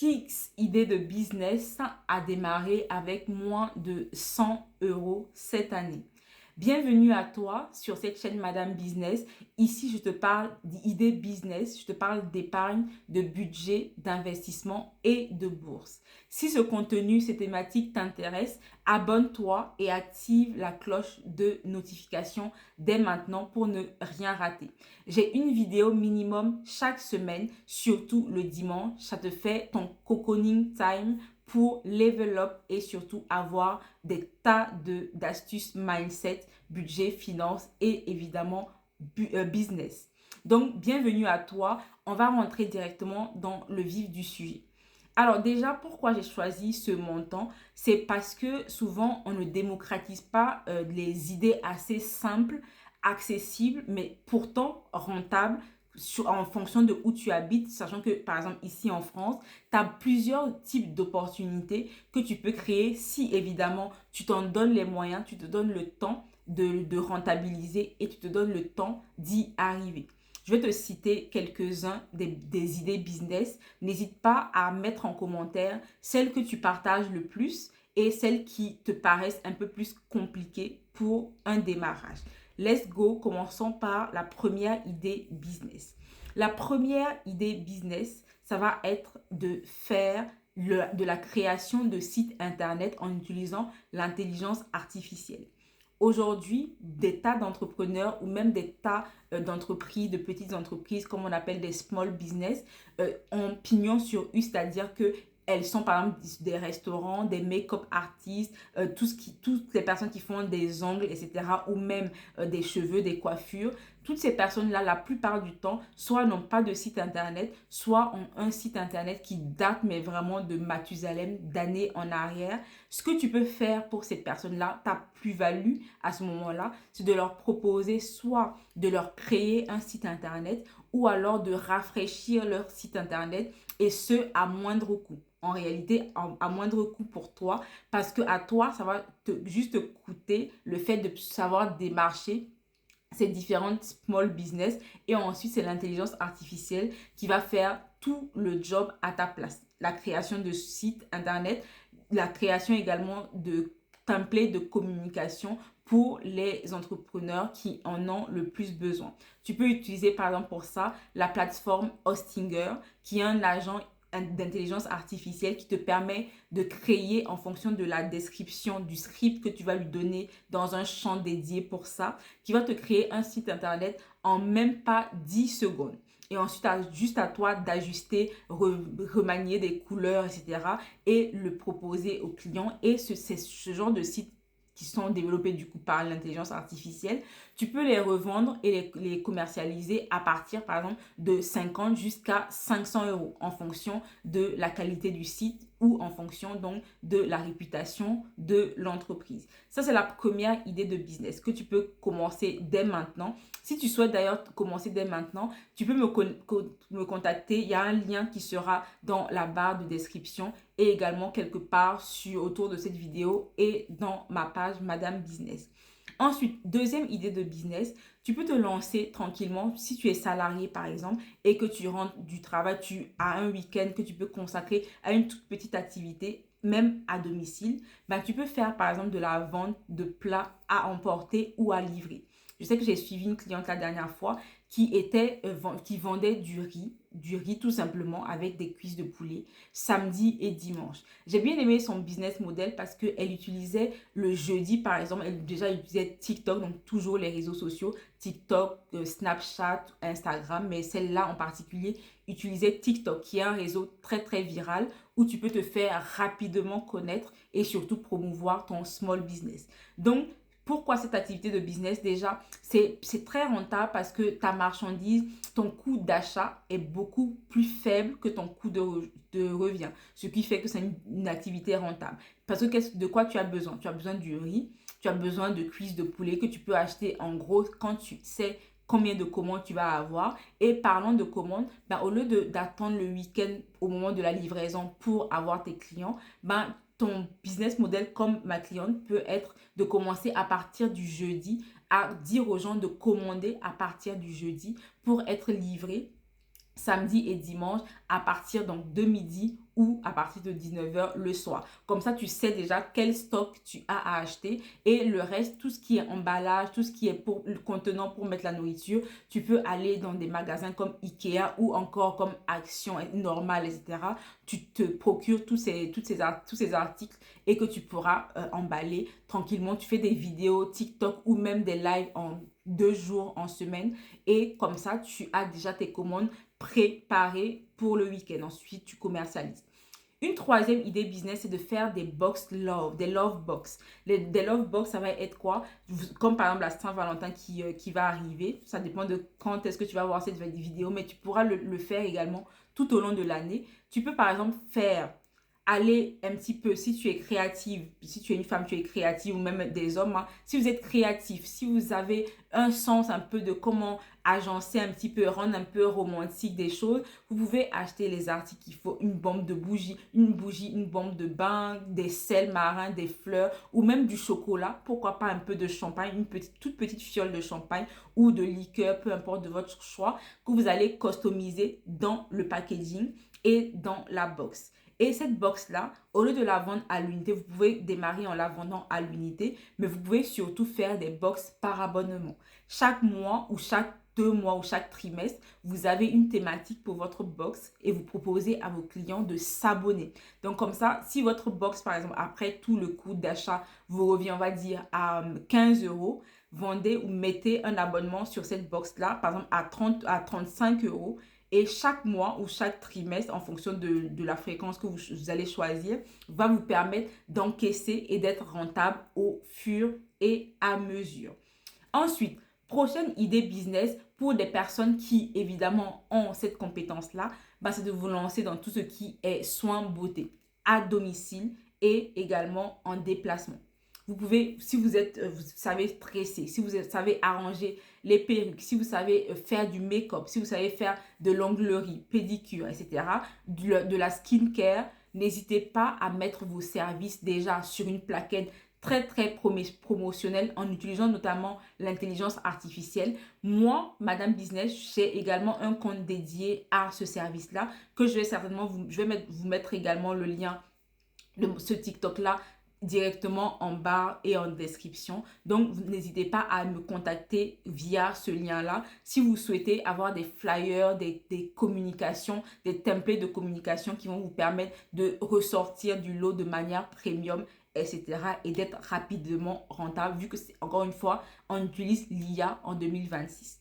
Kix idée de business a démarré avec moins de 100 euros cette année. Bienvenue à toi sur cette chaîne Madame Business. Ici, je te parle d'idées business, je te parle d'épargne, de budget, d'investissement et de bourse. Si ce contenu, ces thématiques t'intéressent, abonne-toi et active la cloche de notification dès maintenant pour ne rien rater. J'ai une vidéo minimum chaque semaine, surtout le dimanche. Ça te fait ton cocooning time pour level up et surtout avoir des tas d'astuces mindset, budget, finance et évidemment business. Donc, bienvenue à toi. On va rentrer directement dans le vif du sujet. Alors déjà, pourquoi j'ai choisi ce montant? C'est parce que souvent, on ne démocratise pas les idées assez simples, accessibles, mais pourtant rentables en fonction de où tu habites, sachant que par exemple ici en France, tu as plusieurs types d'opportunités que tu peux créer si évidemment tu t'en donnes les moyens, tu te donnes le temps de rentabiliser et tu te donnes le temps d'y arriver. Je vais te citer quelques-uns des idées business. N'hésite pas à mettre en commentaire celles que tu partages le plus et celles qui te paraissent un peu plus compliquées pour un démarrage. Let's go, commençons par la première idée business. La première idée business, ça va être de faire de la création de sites internet en utilisant l'intelligence artificielle. Aujourd'hui, des tas d'entrepreneurs ou même des tas d'entreprises, de petites entreprises, comme on appelle des small business, ont pignon sur rue, c'est-à-dire que elles sont par exemple des restaurants, des make-up artistes, toutes les personnes qui font des ongles, etc. ou même des cheveux, des coiffures. Toutes ces personnes-là, la plupart du temps, soit n'ont pas de site internet, soit ont un site internet qui date, mais vraiment de Mathusalem, d'années en arrière. Ce que tu peux faire pour ces personnes-là, ta plus-value à ce moment-là, c'est de leur proposer soit de leur créer un site internet ou alors de rafraîchir leur site internet et ce, à moindre coût. En réalité, à moindre coût pour toi, parce que à toi, ça va juste te coûter le fait de savoir démarcher ces différentes small business et ensuite c'est l'intelligence artificielle qui va faire tout le job à ta place. La création de sites internet, la création également de templates de communication pour les entrepreneurs qui en ont le plus besoin. Tu peux utiliser par exemple pour ça la plateforme Hostinger qui est un agent d'intelligence artificielle qui te permet de créer en fonction de la description du script que tu vas lui donner dans un champ dédié pour ça, qui va te créer un site internet en même pas 10 secondes. Et ensuite, juste à toi d'ajuster, remanier des couleurs, etc. et le proposer au client. Et c'est ce genre de site qui sont développés du coup par l'intelligence artificielle, tu peux les revendre et les commercialiser à partir par exemple de 50 jusqu'à 500 euros en fonction de la qualité du site ou en fonction donc de la réputation de l'entreprise. Ça, c'est la première idée de business que tu peux commencer dès maintenant. Si tu souhaites d'ailleurs commencer dès maintenant, tu peux me contacter. Il y a un lien qui sera dans la barre de description et également quelque part autour de cette vidéo et dans ma page Madame Business. Ensuite, deuxième idée de business, tu peux te lancer tranquillement si tu es salarié par exemple et que tu rentres du travail, tu as un week-end que tu peux consacrer à une toute petite activité, même à domicile. Ben, tu peux faire par exemple de la vente de plats à emporter ou à livrer. Je sais que j'ai suivi une cliente la dernière fois qui vendait du riz tout simplement avec des cuisses de poulet samedi et dimanche. J'ai bien aimé son business model parce qu'elle utilisait le jeudi par exemple, elle utilisait TikTok, donc toujours les réseaux sociaux, TikTok, Snapchat, Instagram, mais celle-là en particulier utilisait TikTok qui est un réseau très très viral où tu peux te faire rapidement connaître et surtout promouvoir ton small business. Donc, pourquoi cette activité de business? Déjà, c'est très rentable parce que ta marchandise, ton coût d'achat est beaucoup plus faible que ton coût de revient. Ce qui fait que c'est une activité rentable. Parce que de quoi tu as besoin? Tu as besoin du riz, tu as besoin de cuisses de poulet que tu peux acheter en gros quand tu sais combien de commandes tu vas avoir. Et parlant de commandes, ben, au lieu d'attendre le week-end au moment de la livraison pour avoir tes clients, ben, ton business model comme ma cliente peut être de commencer à partir du jeudi, à dire aux gens de commander à partir du jeudi pour être livré samedi et dimanche à partir donc de midi ou à partir de 19h le soir. Comme ça, tu sais déjà quel stock tu as à acheter et le reste, tout ce qui est emballage, tout ce qui est pour le contenant pour mettre la nourriture, tu peux aller dans des magasins comme Ikea ou encore comme Action normale, etc. Tu te procures tous ces articles et que tu pourras emballer tranquillement. Tu fais des vidéos TikTok ou même des lives en 2 jours en semaine et comme ça, tu as déjà tes commandes préparées pour le week-end. Ensuite, tu commercialises. Une troisième idée business, c'est de faire des box love, des love box. Des love box, ça va être quoi? Comme par exemple la Saint-Valentin qui va arriver. Ça dépend de quand est-ce que tu vas voir cette vidéo, mais tu pourras le faire également tout au long de l'année. Tu peux par exemple aller un petit peu, si tu es créative, si tu es une femme, tu es créative ou même des hommes, hein, si vous êtes créatif, si vous avez un sens un peu de comment agencer un petit peu, rendre un peu romantique des choses, vous pouvez acheter les articles qu'il faut, une bombe de bougie, une bombe de bain, des sels marins, des fleurs ou même du chocolat, pourquoi pas un peu de champagne, toute petite fiole de champagne ou de liqueur, peu importe de votre choix, que vous allez customiser dans le packaging et dans la box. Et cette box-là, au lieu de la vendre à l'unité, vous pouvez démarrer en la vendant à l'unité, mais vous pouvez surtout faire des box par abonnement. Chaque mois ou chaque 2 mois ou chaque trimestre, vous avez une thématique pour votre box et vous proposez à vos clients de s'abonner. Donc comme ça, si votre box, par exemple, après tout le coût d'achat, vous revient, on va dire, à 15 euros, vendez ou mettez un abonnement sur cette box-là, par exemple, à 35 euros. Et chaque mois ou chaque trimestre, en fonction de la fréquence que vous allez choisir, va vous permettre d'encaisser et d'être rentable au fur et à mesure. Ensuite, prochaine idée business pour des personnes qui, évidemment, ont cette compétence-là, c'est de vous lancer dans tout ce qui est soins beauté à domicile et également en déplacement. Vous pouvez, si vous savez tresser, si vous savez arranger les perruques, si vous savez faire du make-up, si vous savez faire de l'onglerie, pédicure, etc., de la skincare, n'hésitez pas à mettre vos services déjà sur une plaquette très promotionnelle en utilisant notamment l'intelligence artificielle. Moi, Madame Business, j'ai également un compte dédié à ce service-là que je vais certainement vous mettre également le lien de ce TikTok-là directement en barre et en description. Donc, n'hésitez pas à me contacter via ce lien-là si vous souhaitez avoir des flyers, des communications, des templates de communication qui vont vous permettre de ressortir du lot de manière premium, etc. et d'être rapidement rentable vu que, encore une fois, on utilise l'IA en 2026.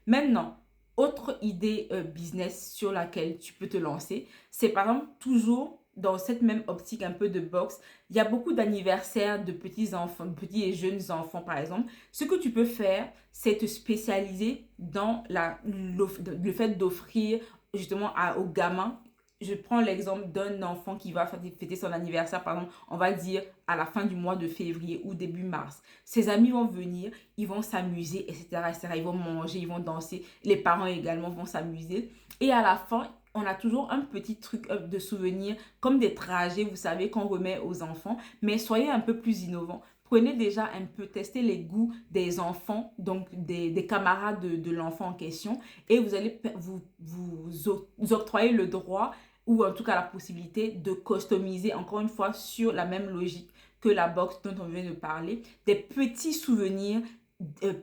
Maintenant, autre idée business sur laquelle tu peux te lancer, c'est par exemple toujours dans cette même optique un peu de box, il y a beaucoup d'anniversaires de petits enfants, petits et jeunes enfants par exemple. Ce que tu peux faire, c'est te spécialiser dans le fait d'offrir justement aux gamins. Je prends l'exemple d'un enfant qui va fêter son anniversaire, par exemple, on va dire à la fin du mois de février ou début mars. Ses amis vont venir, ils vont s'amuser, etc., etc. Ils vont manger, ils vont danser. Les parents également vont s'amuser. Et à la fin, on a toujours un petit truc de souvenir, comme des trajets, vous savez, qu'on remet aux enfants. Mais soyez un peu plus innovants. Prenez déjà un peu, testez les goûts des enfants, donc des camarades de l'enfant en question. Et vous allez vous octroyer le droit ou en tout cas la possibilité de customiser, encore une fois, sur la même logique que la box dont on vient de parler, des petits souvenirs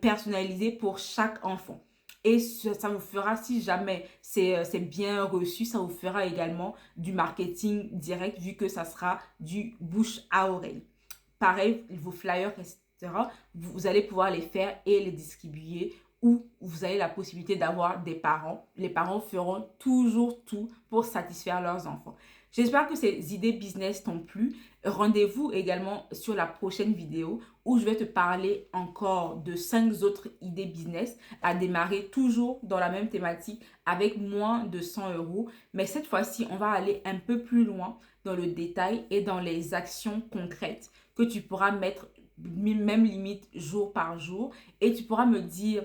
personnalisés pour chaque enfant. Et ça vous fera, si jamais c'est bien reçu, ça vous fera également du marketing direct vu que ça sera du bouche à oreille. Pareil, vos flyers, etc., vous allez pouvoir les faire et les distribuer ou vous avez la possibilité d'avoir des parents. Les parents feront toujours tout pour satisfaire leurs enfants. J'espère que ces idées business t'ont plu. Rendez-vous également sur la prochaine vidéo où je vais te parler encore de 5 autres idées business à démarrer toujours dans la même thématique avec moins de 100 euros. Mais cette fois-ci, on va aller un peu plus loin dans le détail et dans les actions concrètes que tu pourras mettre même limite jour par jour et tu pourras me dire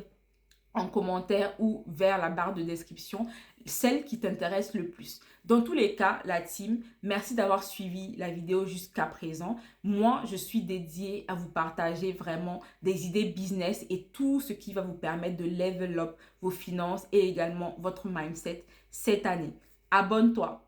en commentaire ou vers la barre de description celle qui t'intéresse le plus. Dans tous les cas, la team, merci d'avoir suivi la vidéo jusqu'à présent. Moi, je suis dédiée à vous partager vraiment des idées business et tout ce qui va vous permettre de level up vos finances et également votre mindset cette année. Abonne-toi